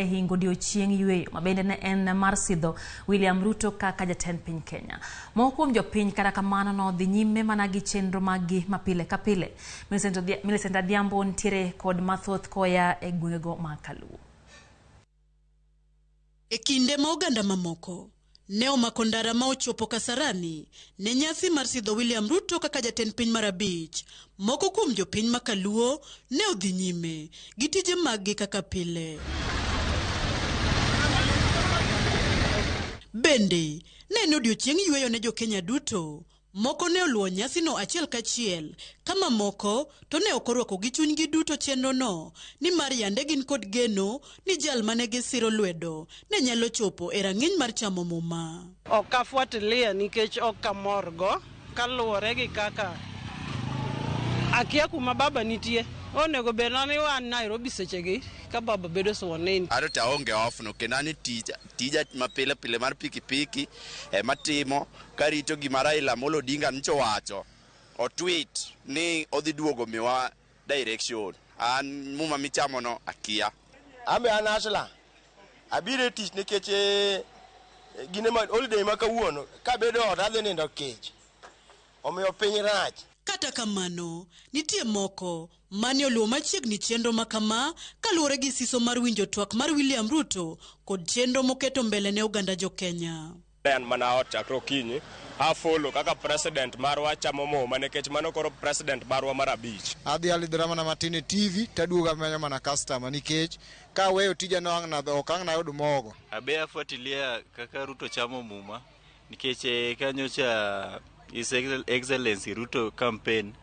e hingo odiochieng' yweyo mabende ne en mar sidho William Ruto kaka jatend piny Kenya. Moko kuom jopiny kata kamano nodhi nyime mana gi chenro maggi mapile ka pile. Millicent Adhiambo ntiere kod mathoth koya e gwengego ma Kaluo. E kinde ma oganda mamoko ne omako ndara ma ochopo Kasarani ne nyasi mar sidho William Ruto kaka jatend piny mar abich, moko kuom jopiny ma Kaluo ne odhi nyime gi tije maggi kaka pile. Bende ne odiochieng' yweyo ne jo Kenya duto. Moko ne oluwo nyasi no achiel kachiel, kama moko to ne okorwako gi chunygi duto chenro no, ni mar yande gin kod geno ni jal mane gisiro lwedo ne nyalo chopo e rang'iny mar chamo muma. Okafuatilia nikech okamorgo kaluwore gi kaka akia kuma baba nitie. Onego bedna ni wan Nairobi sechegi ka baba bedo swaneni. Aro ta onge ofno kenani tija mapile pile mar pikipiki matimo karito gima Raila Amolo Odinga ncho wacho o tweet ni odhi duogo miwa direction. An muma michamo no akia. Ambe anasla. Abire tich nikech gine ma holiday ma kawuono ka bedo odadhi nindo kech. Omiyo piny rach. Kata kamano, nitie moko mane oluwo machiegni chenro makama kaluwore gi siso mar winjo twak mar William Ruto kod chenro moketo mbele ne uganda jo Kenya. En mana ochakro kinyi follow kaka president marwa chamo muma nikech mano koro president marwa mar abich. Adhi alidhira na matine TV taduoga menyo mana customer nikech ka weyo tija no ang' na okang' na yud mogo. Abe afuatilia kaka Ruto chamo muma nikech kanyocha His Excellency Ruto campaign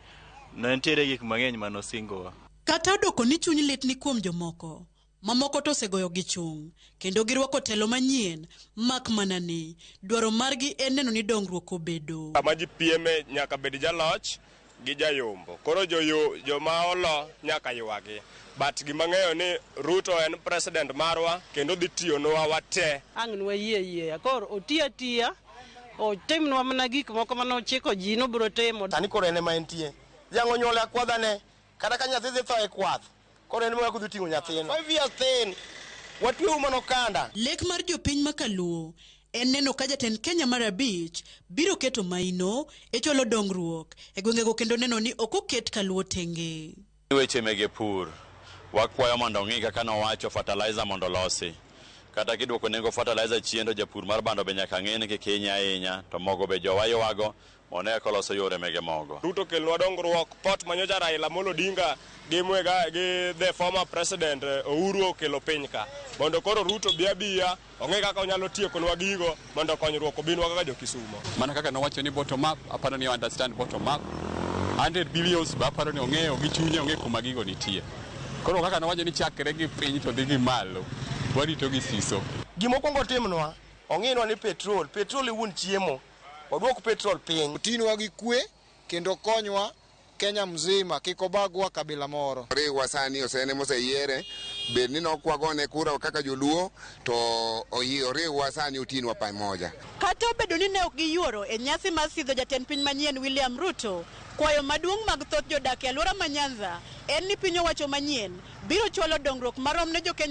na ntiere gik mang'eny manosingowa. Kata odoko ni chuny lit ni kuom jomoko, mamoko to segoyo gi chung, kendo girwako telo manyien, mak mana ni dwaro margi en neno ni dongruok obedo. Kama ji pieme nyaka bed jaloch gi jayombo. Koro joma olo nyaka ywagi. But gimang'eyo ni Ruto en president marwa kendo dhi tiyonwa wate. Ang' nwa yie koro otiya o timnwa mana gik moko mano chiko ji no biro timo. Tani koro ene ma entie. Jango nyole akwadhane kata ka nyathi dhi tho e kwath. Koro ene ma kudhi ting'o nyathino. 5 years thin. Watwe umano kanda. Lek mar jopiny ma Kaluo en neno ka jatend Kenya mar abich biro keto maino e cholo dongruok e gwengego kendo neno ni ok oket Kaluo tenge. Weche mege pur wakwayo mondo ng'i kaka nowacho fertilizer mondo losi. Kata kidwoko nengo fertilizer chiendo japur mar bando be nyaka ng'e ni Kenya ahinya to mogo be jowayowago one koloso yore mege mogo. Ruto kelnwa dongruok pot manyocha Raila Amolo Odinga gi the former president Uhuru okelo piny ka. Mondo koro Ruto biya ong'e kaka onyalo tiekonwa gigo mondo konyruok obinwa kaka jo Kisumo. Mana kaka nowacho ni bottom up, aparo ni understand bottom up. 100 billions ba aparo ni ong'eyo gi chunye ong'e kuma gigo nitie. Koro kaka nowacho ni chakre gi piny to dhi gi malo. Warito gi siso. Gimokwongo timnwa, ong'inwa ni petrol iwuon chiemo. Odwok petrol piny. Otinwa gi kwe kendo konywa Kenya mzima kik obagwa kabila moro. Rewa sani osene moseyiere bed ni nokwagone kura kaka joluo to rewa sani utinwa pamoja. Kata obedo ni ne ok giyuoro e nyasi mar sidho jatend piny manyien William Ruto, kwayo maduong' mag thoth jodak e alwora ma Nyanza en ni piny owacho manyien biro chwalo dongruok marom ne jo Kenya